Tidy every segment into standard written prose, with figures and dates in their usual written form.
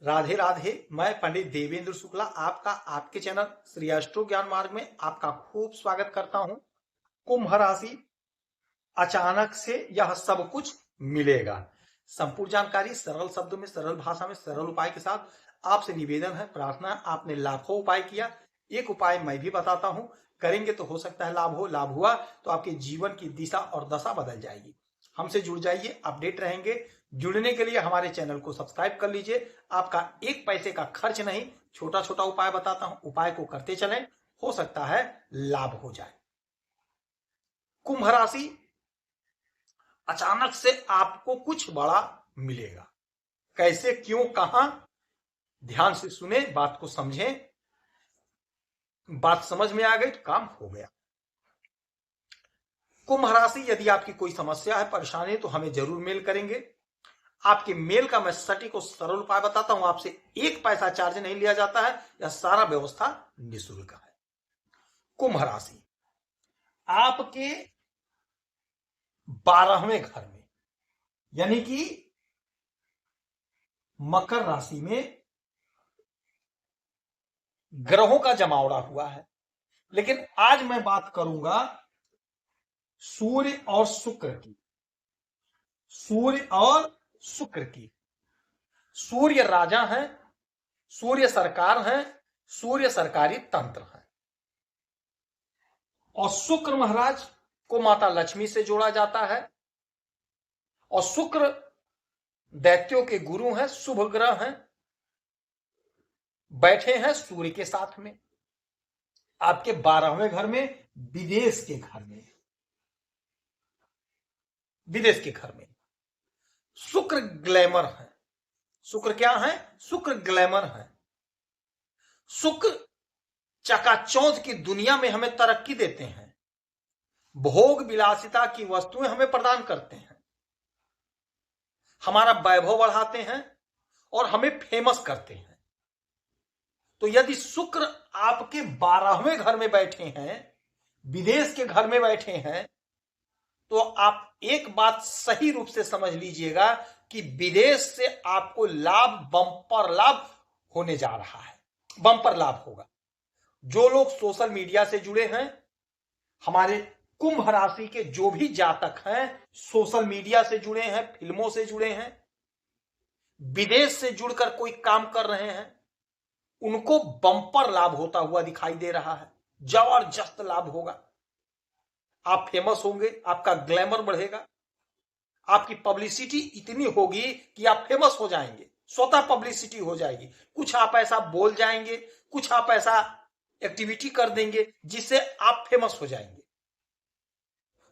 राधे राधे। मैं पंडित देवेंद्र शुक्ला आपका आपके चैनल श्री अष्टो ज्ञान मार्ग में आपका खूब स्वागत करता हूं। कुंभ राशि, अचानक से यह सब कुछ मिलेगा। संपूर्ण जानकारी सरल शब्दों में, सरल भाषा में, सरल उपाय के साथ आपसे निवेदन है, प्रार्थना है। आपने लाखों उपाय किया, एक उपाय मैं भी बताता हूं, करेंगे तो हो सकता है लाभ हो। लाभ हुआ तो आपके जीवन की दिशा और दशा बदल जाएगी। हमसे जुड़ जाइए, अपडेट रहेंगे। जुड़ने के लिए हमारे चैनल को सब्सक्राइब कर लीजिए। आपका एक पैसे का खर्च नहीं, छोटा छोटा उपाय बताता हूं, उपाय को करते चलें, हो सकता है लाभ हो जाए। कुंभ राशि, अचानक से आपको कुछ बड़ा मिलेगा। कैसे, क्यों, कहां, ध्यान से सुने, बात को समझें। बात समझ में आ गई तो काम हो गया। कुंभ राशि, यदि आपकी कोई समस्या है, परेशानी है, तो हमें जरूर मेल करेंगे। आपके मेल का मैं सटीक और सरल उपाय बताता हूं। आपसे एक पैसा चार्ज नहीं लिया जाता है, यह सारा व्यवस्था निःशुल्क है। कुंभ राशि, आपके 12वें घर में यानी कि मकर राशि में ग्रहों का जमावड़ा हुआ है। लेकिन आज मैं बात करूंगा सूर्य और शुक्र की। सूर्य और शुक्र की। सूर्य राजा हैं, सूर्य सरकार हैं, सूर्य सरकारी तंत्र है। और शुक्र महाराज को माता लक्ष्मी से जोड़ा जाता है। और शुक्र दैत्यों के गुरु हैं, शुभ ग्रह हैं, बैठे हैं सूर्य के साथ में आपके 12वें घर में, विदेश के घर में। विदेश के घर में शुक्र ग्लैमर है। शुक्र क्या है? शुक्र ग्लैमर है। शुक्र चकाचौंध की दुनिया में हमें तरक्की देते हैं, भोग विलासिता की वस्तुएं हमें प्रदान करते हैं, हमारा वैभव बढ़ाते हैं और हमें फेमस करते हैं। तो यदि शुक्र आपके 12वें घर में बैठे हैं, विदेश के घर में बैठे हैं, तो आप एक बात सही रूप से समझ लीजिएगा कि विदेश से आपको लाभ, बम्पर लाभ होने जा रहा है। बम्पर लाभ होगा। जो लोग सोशल मीडिया से जुड़े हैं, हमारे कुंभ राशि के जो भी जातक हैं, सोशल मीडिया से जुड़े हैं, फिल्मों से जुड़े हैं, विदेश से जुड़कर कोई काम कर रहे हैं, उनको बम्पर लाभ होता हुआ दिखाई दे रहा है। जबरदस्त लाभ होगा। आप फेमस होंगे, आपका ग्लैमर बढ़ेगा, आपकी पब्लिसिटी इतनी होगी कि आप फेमस हो जाएंगे, स्वतः पब्लिसिटी हो जाएगी। कुछ आप ऐसा बोल जाएंगे, कुछ आप ऐसा एक्टिविटी कर देंगे जिससे आप फेमस हो जाएंगे।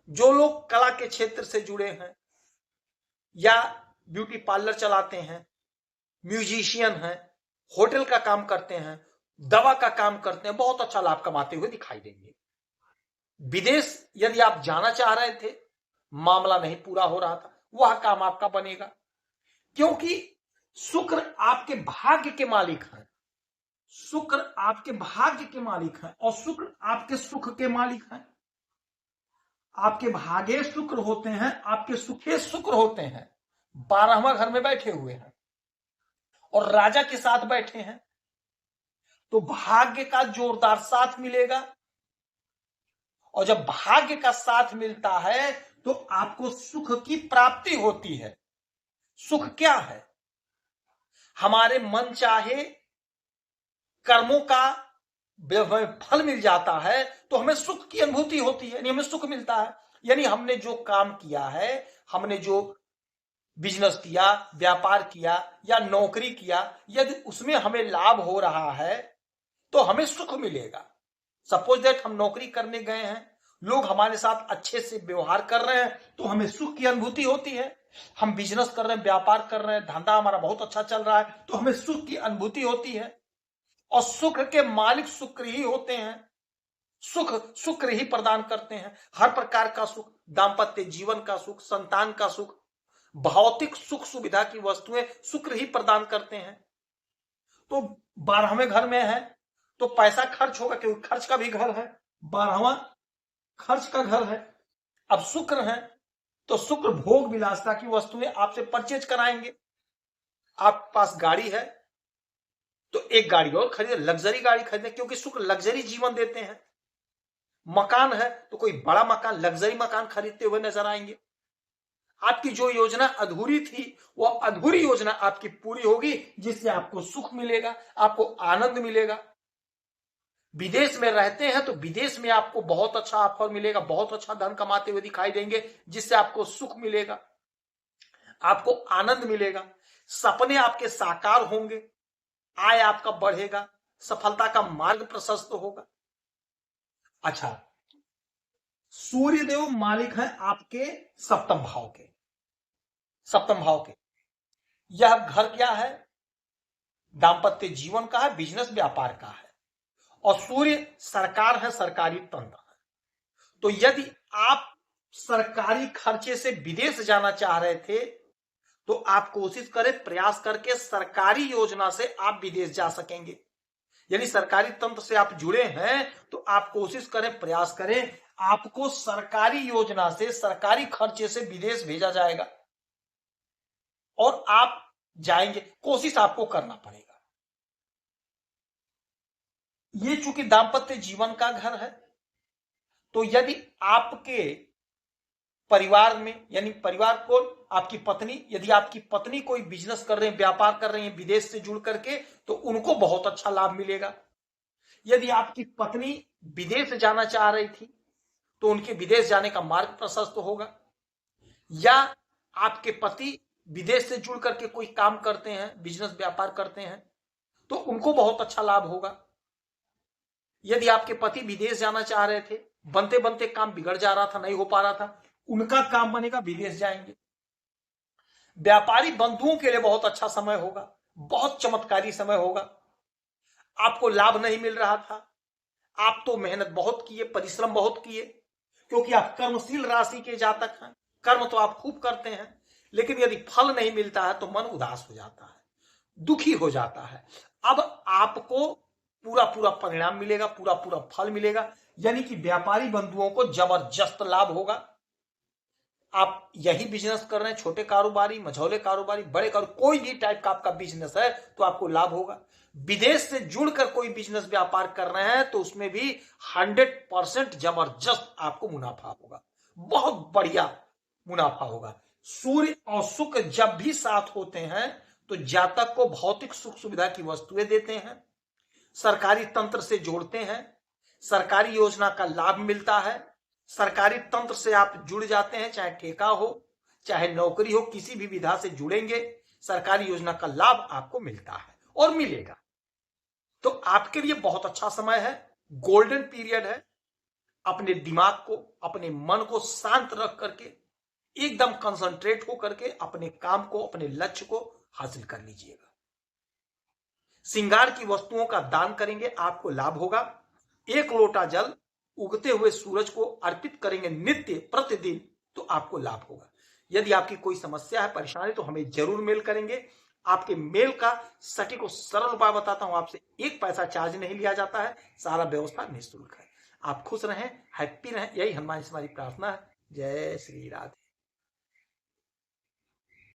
जो लोग कला के क्षेत्र से जुड़े हैं या ब्यूटी पार्लर चलाते हैं, म्यूजिशियन हैं, होटल का काम करते हैं, दवा का काम करते हैं, बहुत अच्छा लाभ कमाते हुए दिखाई देंगे। विदेश यदि आप जाना चाह रहे थे, मामला नहीं पूरा हो रहा था, वह काम आपका बनेगा, क्योंकि शुक्र आपके भाग्य के मालिक हैं। शुक्र आपके भाग्य के मालिक हैं और शुक्र आपके सुख के मालिक हैं। आपके भागे शुक्र होते हैं, आपके सुखे शुक्र होते हैं। 12वां घर में बैठे हुए हैं और राजा के साथ बैठे हैं, तो भाग्य का जोरदार साथ मिलेगा। और जब भाग्य का साथ मिलता है तो आपको सुख की प्राप्ति होती है। सुख क्या है? हमारे मन चाहे कर्मों का फल मिल जाता है तो हमें सुख की अनुभूति होती है, यानी हमें सुख मिलता है। यानी हमने जो काम किया है, हमने जो बिजनेस किया, व्यापार किया या नौकरी किया, यदि उसमें हमें लाभ हो रहा है तो हमें सुख मिलेगा। सपोज दैट हम नौकरी करने गए हैं, लोग हमारे साथ अच्छे से व्यवहार कर रहे हैं तो हमें सुख की अनुभूति होती है। हम बिजनेस कर रहे हैं, व्यापार कर रहे हैं, धंधा हमारा बहुत अच्छा चल रहा है तो हमें सुख की अनुभूति होती है। और सुख के मालिक शुक्र ही होते हैं। सुख शुक्र ही प्रदान करते हैं। हर प्रकार का सुख, दाम्पत्य जीवन का सुख, संतान का सुख, भौतिक सुख सुविधा की वस्तुएं शुक्र ही प्रदान करते हैं। तो 12वें घर में है तो पैसा खर्च होगा, क्योंकि खर्च का भी घर है, 12वां खर्च का घर है। अब शुक्र है तो शुक्र भोग विलासिता की वस्तुएं आपसे परचेज कराएंगे। आपके पास गाड़ी है, तो एक गाड़ी और खरीदे, लग्जरी गाड़ी खरीदे, क्योंकि शुक्र लग्जरी जीवन देते हैं। मकान है तो कोई बड़ा मकान, लग्जरी मकान खरीदते हुए नजर आएंगे। आपकी जो योजना अधूरी थी वो अधूरी योजना आपकी पूरी होगी, जिससे आपको सुख मिलेगा, आपको आनंद मिलेगा। विदेश में रहते हैं तो विदेश में आपको बहुत अच्छा ऑफर मिलेगा, बहुत अच्छा धन कमाते हुए दिखाई देंगे, जिससे आपको सुख मिलेगा, आपको आनंद मिलेगा, सपने आपके साकार होंगे, आय आपका बढ़ेगा, सफलता का मार्ग प्रशस्त होगा। अच्छा, सूर्यदेव मालिक हैं आपके सप्तम भाव के। सप्तम भाव के यह घर क्या है? दाम्पत्य जीवन का है, बिजनेस व्यापार का है, और सूर्य सरकार है, सरकारी तंत्र है। तो यदि आप सरकारी खर्चे से विदेश जाना चाह रहे थे तो आप कोशिश करें, प्रयास करके सरकारी योजना से आप विदेश जा सकेंगे। यानी सरकारी तंत्र से आप जुड़े हैं तो आप कोशिश करें, प्रयास करें, आपको सरकारी योजना से, सरकारी खर्चे से विदेश भेजा जाएगा और आप जाएंगे। कोशिश आपको करना पड़ेगा। ये चूंकि दाम्पत्य जीवन का घर है, तो यदि आपके परिवार में, यानी परिवार को आपकी पत्नी, यदि आपकी पत्नी कोई बिजनेस कर रहे हैं, व्यापार कर रही हैं विदेश से जुड़ करके, तो उनको बहुत अच्छा लाभ मिलेगा। यदि आपकी पत्नी विदेश जाना चाह रही थी तो उनके विदेश जाने का मार्ग प्रशस्त होगा। या आपके पति विदेश से जुड़ करके कोई काम करते हैं, बिजनेस व्यापार करते हैं, तो उनको बहुत अच्छा लाभ होगा। यदि आपके पति विदेश जाना चाह रहे थे, बनते बनते काम बिगड़ जा रहा था, नहीं हो पा रहा था, उनका काम बनेगा, विदेश जाएंगे। व्यापारी बंधुओं के लिए बहुत अच्छा समय होगा, बहुत चमत्कारी समय होगा। आपको लाभ नहीं मिल रहा था, आप तो मेहनत बहुत किए, परिश्रम बहुत किए, क्योंकि आप कर्मशील राशि के जातक हैं, कर्म तो आप खूब करते हैं, लेकिन यदि फल नहीं मिलता है तो मन उदास हो जाता है, दुखी हो जाता है। अब आपको पूरा पूरा परिणाम मिलेगा, पूरा पूरा फल मिलेगा, यानी कि व्यापारी बंधुओं को जबरदस्त लाभ होगा। आप यही बिजनेस कर रहे हैं, छोटे कारोबारी, मझौले कारोबारी, बड़े कारोबारी, कोई भी टाइप का आपका बिजनेस है तो आपको लाभ होगा। विदेश से जुड़कर कोई बिजनेस व्यापार कर रहे हैं तो उसमें भी 100% जबरदस्त आपको मुनाफा होगा, बहुत बढ़िया मुनाफा होगा। सूर्य और शुक्र जब भी साथ होते हैं तो जातक को भौतिक सुख सुविधा की वस्तुएं देते हैं, सरकारी तंत्र से जोड़ते हैं, सरकारी योजना का लाभ मिलता है, सरकारी तंत्र से आप जुड़ जाते हैं, चाहे ठेका हो चाहे नौकरी हो, किसी भी विधा से जुड़ेंगे, सरकारी योजना का लाभ आपको मिलता है और मिलेगा। तो आपके लिए बहुत अच्छा समय है, गोल्डन पीरियड है। अपने दिमाग को, अपने मन को शांत रख करके, एकदम कंसंट्रेट हो करके अपने काम को, अपने लक्ष्य को हासिल कर लीजिएगा। श्रृंगार की वस्तुओं का दान करेंगे, आपको लाभ होगा। 1 लोटा जल उगते हुए सूरज को अर्पित करेंगे नित्य प्रतिदिन, तो आपको लाभ होगा। यदि आपकी कोई समस्या है, परेशानी, तो हमें जरूर मेल करेंगे। आपके मेल का सटीक और सरल उपाय बताता हूं आपसे, 1 पैसा चार्ज नहीं लिया जाता है, सारा व्यवस्था निःशुल्क है। आप खुश रहें, हैप्पी रहें, यही हमारी प्रार्थना है। जय श्री राधे।